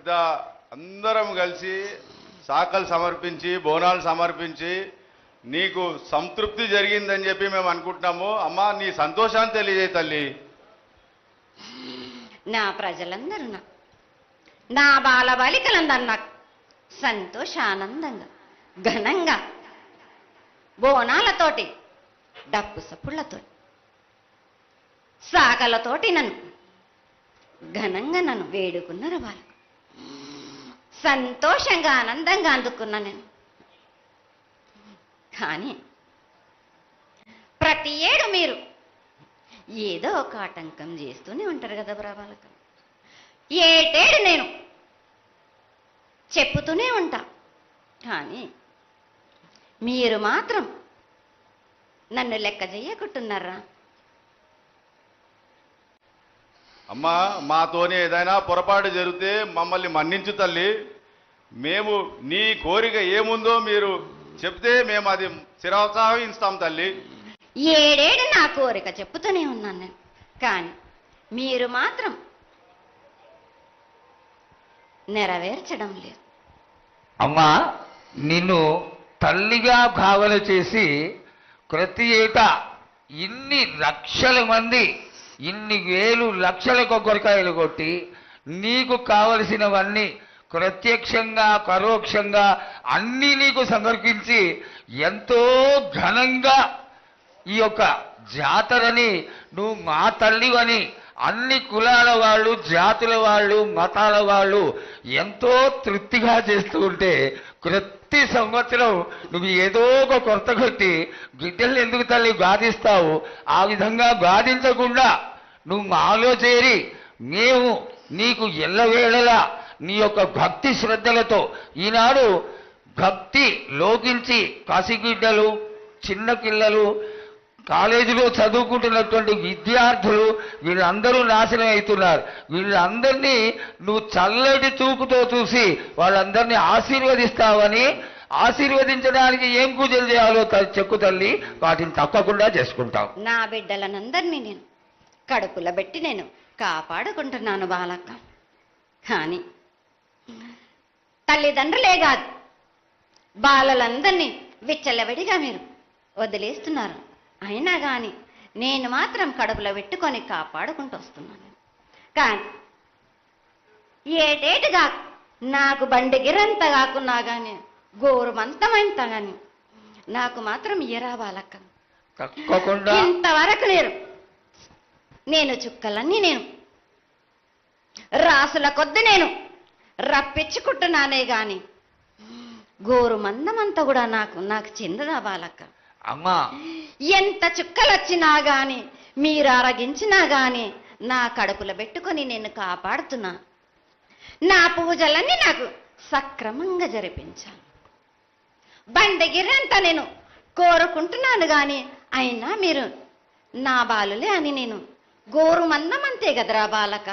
అందరం కలిసి సాకలు సమర్పించి బోనాలు సమర్పించి నీకు సంతృప్తి జరిగిందని చెప్పి మేము అనుకుంటున్నాము. అమ్మా, నీ సంతోషాన్ని తెలియజేయ తల్లి. నా ప్రజలందరూ నా బాలబాలికలందరూ నాకు సంతోషానందంగా ఘనంగా బోనాలతోటి డప్పు సప్పుళ్లతోటి సాకలతోటి నన్ను ఘనంగా నన్ను వేడుకున్నారు. వాళ్ళు సంతోషంగా ఆనందంగా అందుకున్నా నేను. కానీ ప్రతి ఏడు మీరు ఏదో ఒక ఆటంకం చేస్తూనే ఉంటారు కదా బ్రాబాలక. ఏటేడు నేను చెప్పుతూనే ఉంటా, కానీ మీరు మాత్రం నన్ను లెక్క చెయ్యకుంటున్నారా? అమ్మా, మాతోనే ఏదైనా పొరపాటు జరిగితే మమ్మల్ని మన్నించు తల్లి. మేము నీ కోరిక ఏముందో మీరు చెప్తే మేము అది శిరోత్సాహిస్తాం తల్లి. ఏడేడు నా కోరిక చెప్పుతూనే ఉన్నాను నేను, కానీ మీరు మాత్రం నెరవేర్చడం లేదు. అమ్మా, నిన్ను తల్లిగా భావన చేసి ప్రతి ఏటా ఇన్ని లక్షల మంది ఇన్ని వేలు లక్షల కొబ్బరికాయలు కొట్టి నీకు కావలసినవన్నీ ప్రత్యక్షంగా పరోక్షంగా అన్నీ నీకు సమర్పించి ఎంతో ఘనంగా ఈ యొక్క జాతరని నువ్వు మా తల్లివని అన్ని కులాల వాళ్ళు, జాతుల వాళ్ళు, మతాల వాళ్ళు ఎంతో తృప్తిగా చేస్తూ ఉంటే ప్రతి సంవత్సరం నువ్వు ఏదో ఒక కొరత కొట్టి బిడ్డల్ని ఎందుకు తల్లి బాధిస్తావు? ఆ విధంగా బాధించకుండా నువ్వు మాలో చేరి మేము నీకు ఎల్లవేళలా నీ యొక్క భక్తి శ్రద్ధలతో ఈనాడు భక్తి లోకించి పసిబిడ్డలు, చిన్న పిల్లలు, కాలేజీలో చదువుకుంటున్నటువంటి విద్యార్థులు వీళ్ళందరూ నాశనం అవుతున్నారు. వీళ్ళందరినీ నువ్వు చల్లటి చూపుతో చూసి వాళ్ళందరినీ ఆశీర్వదిస్తావని, ఆశీర్వదించడానికి ఏం పూజలు చేయాలో చెప్పు తల్లి, వాటిని తప్పకుండా చేసుకుంటాం. నా బిడ్డలనందరినీ నేను కడుపులో పెట్టి నేను కాపాడుకుంటున్నాను బాలక్క. కానీ తల్లిదండ్రులే కాదు, బాలలందరినీ విచ్చలవిడిగా మీరు వదిలేస్తున్నారు. అయినా కానీ నేను మాత్రం కడుపులో పెట్టుకొని కాపాడుకుంటూ వస్తున్నాను. కానీ ఏటేటుగా నాకు బండిగిరంత కాకున్నా కానీ గోరుమంతమంత కానీ నాకు మాత్రం ఇయ్యరా బాలక్క. తప్పకుండా ఇంతవరకు నేను చుక్కలన్నీ నేను రాసుల కొద్ది నేను రప్పించుకుంటున్నానే గాని గోరు మందమంతా కూడా నాకు చెందదా బాలక్క. అమ్మా, ఎంత చుక్కలు వచ్చినా గాని మీరు అరగించినా గాని నా కడుపులో పెట్టుకొని నేను కాపాడుతున్నా. నా పూజలన్నీ నాకు సక్రమంగా జరిపించాను. బండగిరంతా నేను కోరుకుంటున్నాను గాని అయినా మీరు నా బాలులే అని నేను గోరు మందమంతే కదరా బాలక.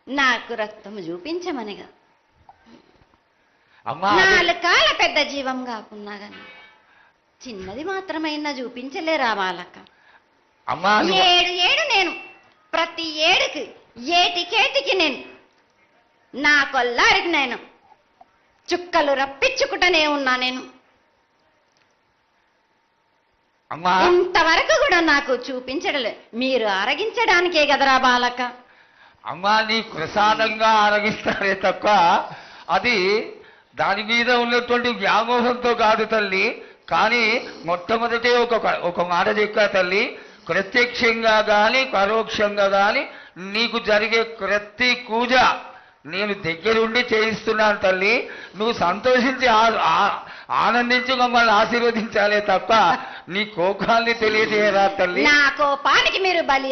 నాకు రక్తం చూపించమనిగా నాలుగు కాల పెద్ద జీవం కాకున్నా గాని చిన్నది మాత్రమైనా చూపించలేరా బాలక. ఏడు నేను ప్రతి ఏడుకి ఏటికేటికి నేను నా కొల్లారికి నేను చుక్కలు రప్పించుకుంటూనే ఉన్నా. నేను ఇంతవరకు కూడా నాకు చూపించడలే, మీరు ఆరగించడానికే కదరా బాలక. అమ్మా, నీ ప్రసాదంగా ఆరగిస్తారే తప్ప అది దాని మీద ఉన్నటువంటి వ్యామోహంతో కాదు తల్లి. కానీ మొట్టమొదటే ఒక మాట చెప్పా తల్లి, ప్రత్యక్షంగా కానీ పరోక్షంగా కానీ నీకు జరిగే ప్రతి పూజ నేను దగ్గరుండి చేయిస్తున్నాను తల్లి. నువ్వు సంతోషించి ఆనందించి మమ్మల్ని ఆశీర్వదించాలే తప్ప నీ కోపాన్ని తెలియజేయరా తల్లి. నా కోపానికి మీరు బలి